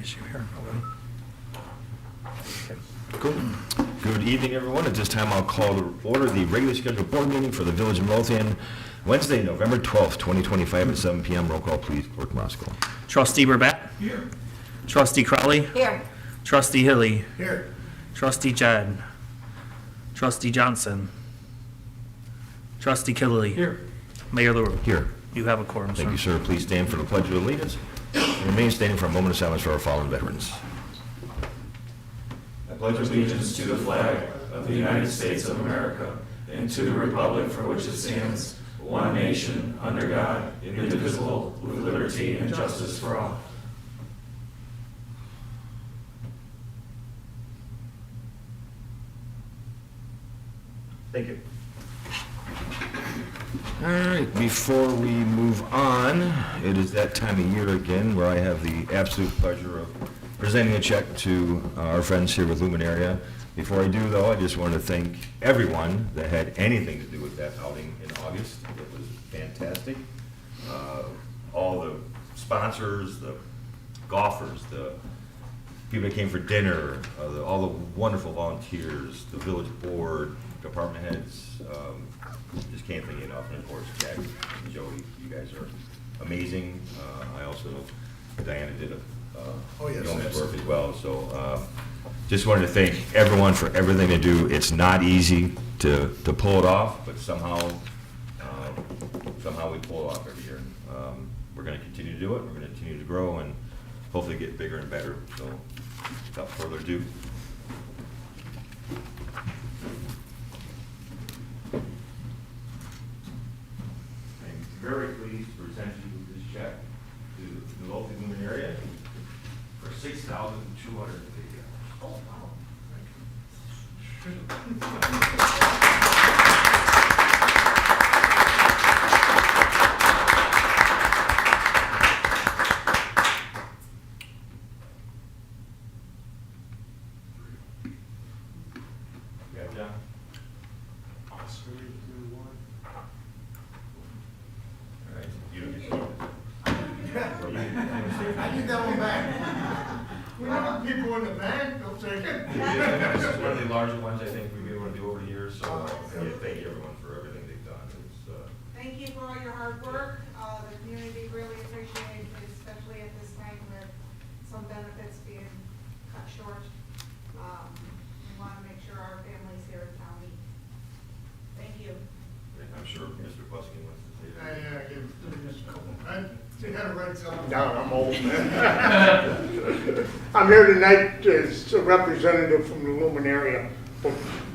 issue here. Cool. Good evening, everyone. At this time, I'll call to order the regularly scheduled board meeting for the Village of Midlothian, Wednesday, November 12th, 2025 at 7 p.m. Roll call, please. Clerk Moscow. Trustee Burbett? Here. Trustee Crowley? Here. Trustee Hilly? Here. Trustee Jed? Trustee Johnson? Trustee Killily? Here. Mayor LaRue? Here. You have a quorum, sir. Thank you, sir. Please stand for the Pledge of Allegiance and remain standing for a moment of silence for our fallen veterans. I pledge allegiance to the flag of the United States of America and to the republic for which it stands, one nation, under God, indivisible, with liberty and justice for all. Thank you. All right, before we move on, it is that time of year again where I have the absolute pleasure of presenting a check to our friends here with Luminaria. Before I do, though, I just want to thank everyone that had anything to do with that outing in August. It was fantastic. All the sponsors, the golfers, the people that came for dinner, all the wonderful volunteers, the village board, department heads, just can't thank you enough. And of course, Jack and Jody, you guys are amazing. I also know Diana did yeoman's work as well. So just wanted to thank everyone for everything they do. It's not easy to pull it off, but somehow we pull it off every year. We're going to continue to do it. We're going to continue to grow and hopefully get bigger and better. So without further ado. I'm very pleased to present you with this check to the local Luminaria for $6,250. Oh, wow. Yeah, John? All right, you don't get to. I need that one back. We have people in the back, they'll take it. This is one of the larger ones I think we've been able to do over the years, so yeah, thank you everyone for everything they've done. Thank you for all your hard work. The community really appreciated it, especially at this time with some benefits being cut short. We want to make sure our families here in town eat. Thank you. I'm sure Mr. Buskin wants to say that. I give just a couple. You gotta write something down, I'm old, man. I'm here tonight as a representative from the Luminaria.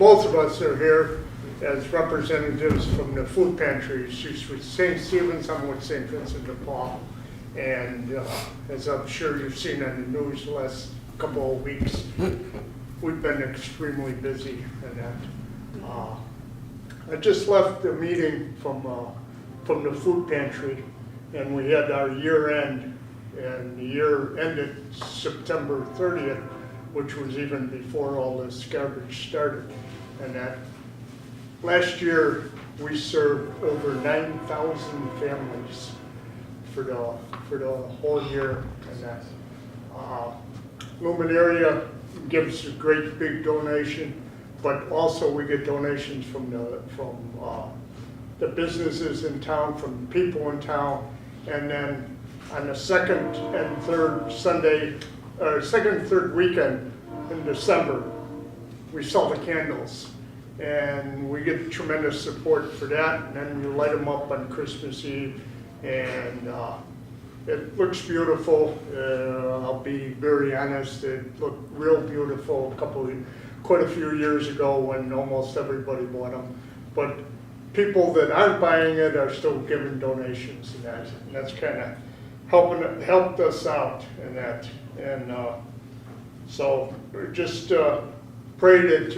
Both of us are here as representatives from the food pantries. She's with St. Stephen's, I'm with St. Vincent de Paul. And as I'm sure you've seen on the news the last couple of weeks, we've been extremely busy in that. I just left the meeting from the food pantry, and we had our year end, and the year ended September 30th, which was even before all this garbage started. And that last year we served over 9,000 families for the whole year. And that Luminaria gives a great big donation, but also we get donations from the businesses in town, from people in town. And then on the second and third weekend in December, we sell the candles. And we get tremendous support for that. And then you light them up on Christmas Eve. And it looks beautiful. I'll be very honest, it looked real beautiful quite a few years ago when almost everybody bought them. But people that aren't buying it are still giving donations and that. And that's kind of helped us out in that. And so just pray that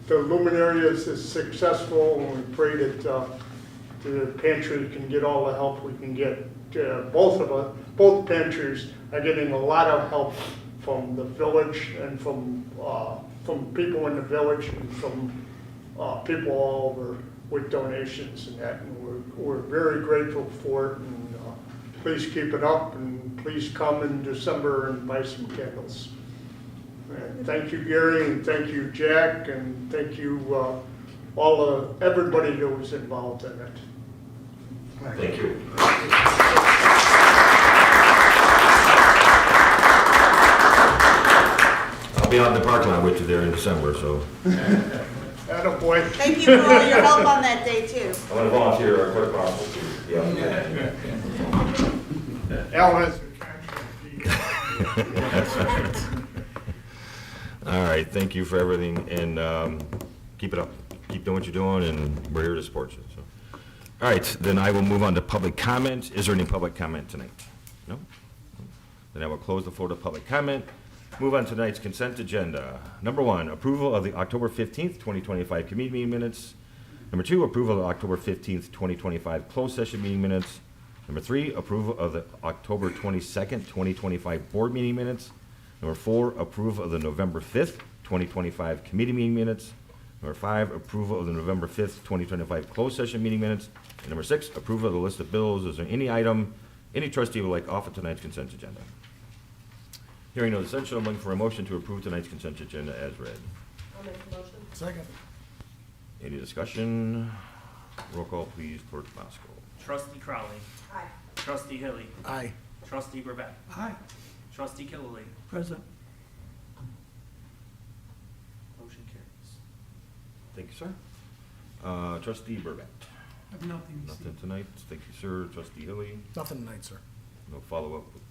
the Luminarias is successful, and we pray that the pantry can get all the help we can get. Both pantries are getting a lot of help from the village and from people in the village and from people all over with donations and that. And we're very grateful for it. And please keep it up, and please come in December and buy some candles. And thank you, Gary, and thank you, Jack, and thank you, everybody that was involved in it. Thank you. I'll be out in the parking lot with you there in December, so. Attaboy. Thank you for all your help on that day, too. I want to volunteer our clerk possible too. Yeah. Al has a contract. All right, thank you for everything, and keep it up. Keep doing what you're doing, and we're here to support you, so. All right, then I will move on to public comment. Is there any public comment tonight? No? Then I will close the floor to public comment. Move on to tonight's consent agenda. Number 1, approval of the October 15th, 2025 committee meeting minutes. Number 2, approval of the October 15th, 2025 closed session meeting minutes. Number 3, approval of the October 22nd, 2025 board meeting minutes. Number 4, approval of the November 5th, 2025 committee meeting minutes. Number 5, approval of the November 5th, 2025 closed session meeting minutes. And number 6, approval of the list of bills. Is there any item any trustee would like off of tonight's consent agenda? Hearing no dissension, I'm looking for a motion to approve tonight's consent agenda as read. I'll make the motion. Second. Any discussion? Roll call, please, Clerk Moscow. Trustee Crowley. Aye. Trustee Hilly. Aye. Trustee Burback. Aye. Trustee Killily. Present. Motion carries. Thank you, sir. Trustee Burback. I have nothing. Nothing tonight. Thank you, sir. Trustee Hilly. Nothing tonight, sir. No follow-up with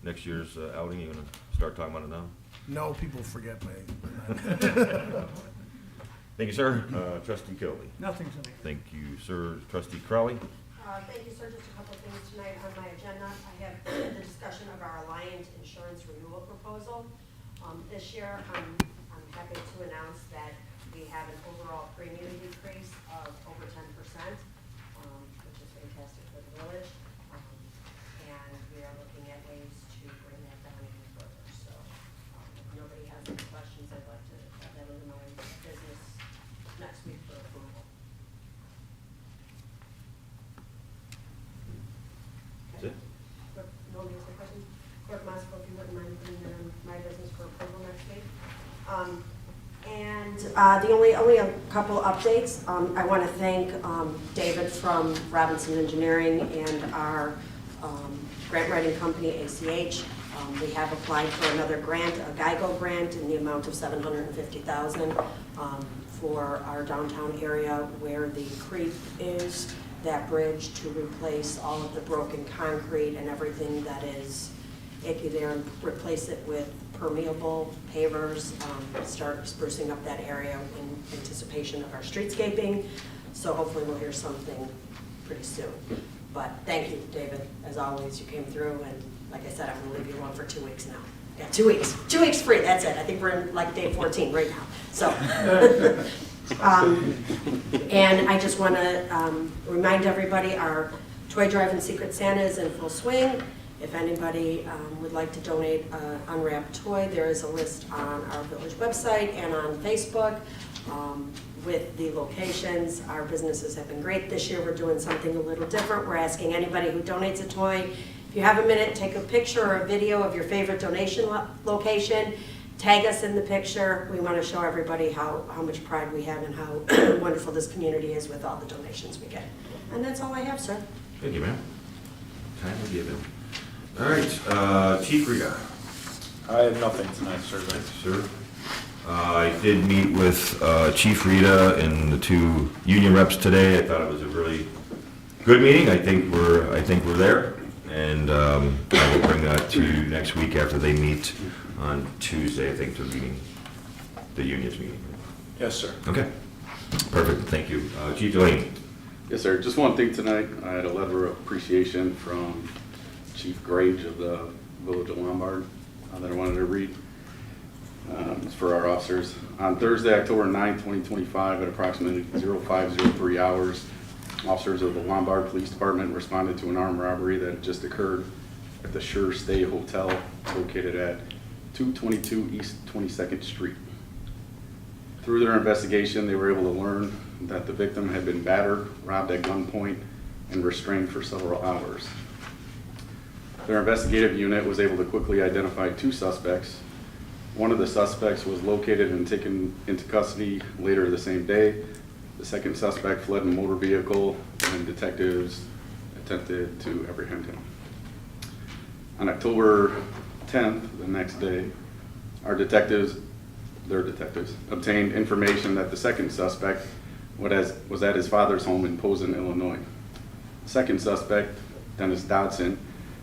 next year's outing. You gonna start talking about it now? No, people forget my. Thank you, sir. Trustee Kilby. Nothing tonight. Thank you, sir. Trustee Crowley. Thank you, sir. Just a couple of things tonight on my agenda. I have the discussion of our Alliant Insurance renewal proposal. This year, I'm happy to announce that we have an overall premium decrease of over 10%, which is fantastic for the village. And we are looking at ways to bring that down even further. So if nobody has any questions, I'd like to have that into my business next week for approval. That's it? Clerk, no one has any questions? Clerk Moscow, if you wouldn't mind putting that on my business for approval next week. And the only a couple updates. I want to thank David from Robinson Engineering and our grant writing company, ACH. We have applied for another grant, a GEICO grant, in the amount of $750,000 for our downtown area where the creek is, that bridge, to replace all of the broken concrete and everything that is icky there, and replace it with permeable pavers, start sprucing up that area in anticipation of our streetscaping. So hopefully we'll hear something pretty soon. But thank you, David, as always. You came through, and like I said, I'm gonna leave you alone for 2 weeks now. Yeah, 2 weeks. 2 weeks free, that's it. I think we're in like day 14 right now. So, and I just wanna remind everybody, our toy drive and Secret Santa is in full swing. If anybody would like to donate an unwrapped toy, there is a list on our village website and on Facebook with the locations. Our businesses have been great. This year we're doing something a little different. We're asking anybody who donates a toy, if you have a minute, take a picture or a video of your favorite donation location, tag us in the picture. We want to show everybody how much pride we have and how wonderful this community is with all the donations we get. And that's all I have, sir. Thank you, ma'am. Time to give him. All right, Chief Rita. I have nothing tonight, sir. Thanks, sir. I did meet with Chief Rita and the two union reps today. I thought it was a really good meeting. I think we're there, and I will bring that to you next week after they meet on Tuesday. I think the union's meeting. Yes, sir. Okay, perfect. Thank you, Chief Delaney. Yes, sir. Just one thing tonight. I had a letter of appreciation from Chief Grange of the Village of Lombard that I wanted to read. It's for our officers. On Thursday, October 9, 2025, at approximately 0503 hours, officers of the Lombard Police Department responded to an armed robbery that had just occurred at the Sure Stay Hotel located at 222 East 22nd Street. Through their investigation, they were able to learn that the victim had been battered, robbed at gunpoint, and restrained for several hours. Their investigative unit was able to quickly identify 2 suspects. One of the suspects was located and taken into custody later the same day. The second suspect fled in a motor vehicle, and detectives attempted to apprehend him. On October 10th, the next day, their detectives, obtained information that the second suspect was at his father's home in Posen, Illinois. The second suspect, Dennis Dodson,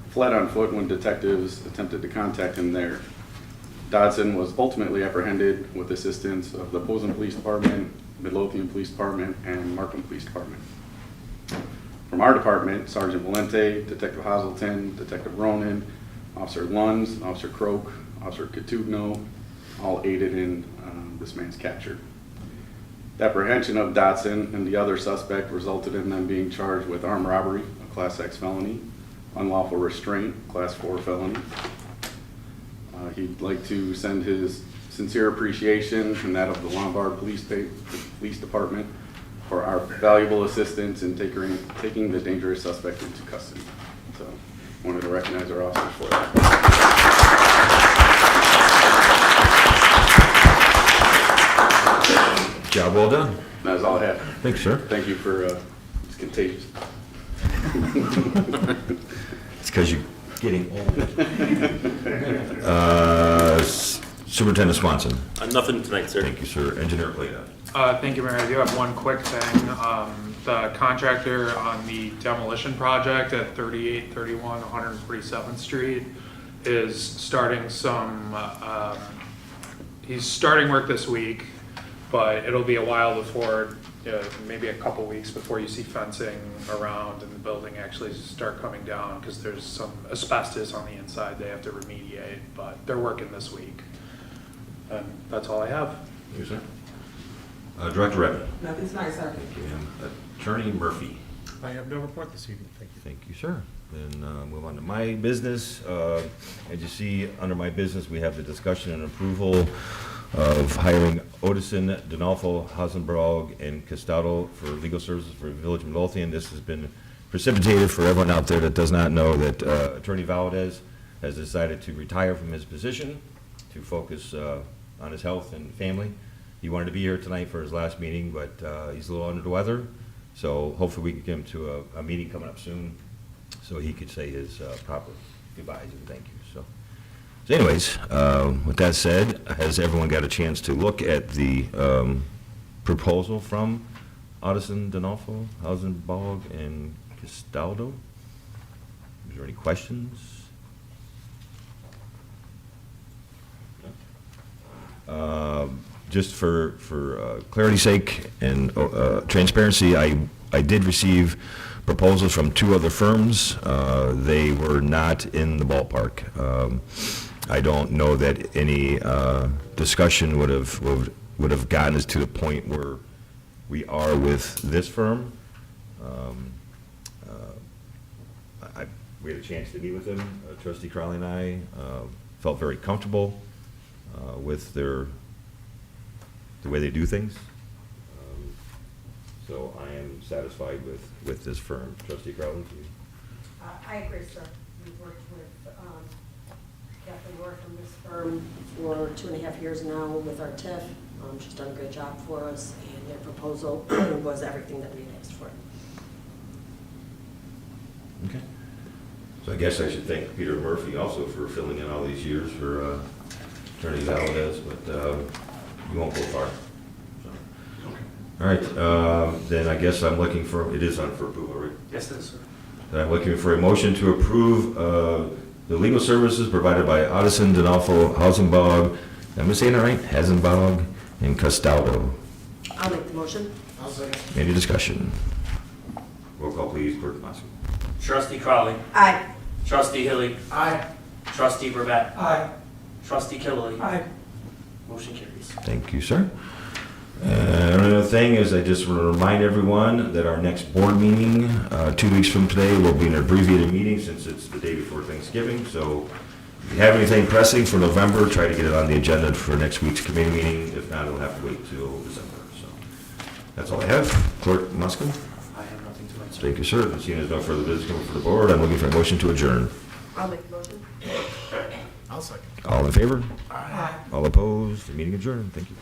fled on foot when detectives attempted to contact him there. Dodson was ultimately apprehended with assistance of the Posen Police Department, Midlothian Police Department, and Markham Police Department. From our department, Sergeant Valente, Detective Hazelton, Detective Ronan, Officer Lunds, Officer Croak, Officer Catugno, all aided in this man's capture. The apprehension of Dodson and the other suspect resulted in them being charged with armed robbery, a Class X felony, unlawful restraint, Class 4 felony. He'd like to send his sincere appreciation and that of the Lombard Police Department for our valuable assistance in taking the dangerous suspect into custody. So, wanted to recognize our officers for that. Job well done. That's all I have. Thanks, sir. Thank you for, it's contagious. It's because you're getting old. Superintendent Swanson. Nothing tonight, sir. Thank you, sir. Engineer Plato. Thank you, Mayor. I do have one quick thing. The contractor on the demolition project at 3831 147th Street is starting he's starting work this week, but it'll be a while before, maybe a couple weeks before you see fencing around and the building actually start coming down, because there's some asbestos on the inside they have to remediate, but they're working this week. And that's all I have. Thank you, sir. Director Redmond. Nothing tonight, sir. Thank you. Attorney Murphy. I have no report this evening, thank you. Thank you, sir. Then move on to my business. As you see, under my business, we have the discussion and approval of hiring Odison, Donalfo, Hasenbrog, and Costado for legal services for Village of Midlothian. This has been precipitated for everyone out there that does not know that Attorney Valadez has decided to retire from his position to focus on his health and family. He wanted to be here tonight for his last meeting, but he's a little under the weather. So hopefully we can get him to a meeting coming up soon so he could say his proper goodbyes and thank you. So anyways, with that said, has everyone got a chance to look at the proposal from Odison, Donalfo, Hausenbog, and Castaldo? Is there any questions? Just for clarity's sake and transparency, I did receive proposals from 2 other firms. They were not in the ballpark. I don't know that any discussion would have gotten us to the point where we are with this firm. We had a chance to meet with them. Trustee Crowley and I felt very comfortable with the way they do things. So I am satisfied with this firm. Trustee Crowley? I agree, sir. We've worked with Kathleen Moore from this firm for 2.5 years now with our TIF. She's done a good job for us, and their proposal was everything that we had asked for. Okay. So I guess I should thank Peter Murphy also for filling in all these years for Attorney Valadez, but you won't go far. So. All right, then I guess I'm looking for, it is on for approval, right? Yes, it is, sir. Then I'm looking for a motion to approve the legal services provided by Odison, Donalfo, Hausenbog, am I saying it right? Hasenbog, and Castaldo. I'll make the motion. I'll second. Any discussion? Roll call, please, Clerk Moscow. Trustee Crowley. Aye. Trustee Hilly. Aye. Trustee Brevet. Aye. Trustee Killily. Aye. Motion carries. Thank you, sir. Another thing is I just want to remind everyone that our next board meeting, 2 weeks from today, will be an abbreviated meeting since it's the day before Thanksgiving. So if you have anything pressing for November, try to get it on the agenda for next week's committee meeting. If not, it'll have to wait till December. So that's all I have. Clerk Muskin? I have nothing to answer. Thank you, sir. Seeing as no further business coming for the board, I'm looking for a motion to adjourn. I'll make the motion. I'll second. All in favor? Aye. All opposed? The meeting adjourned. Thank you.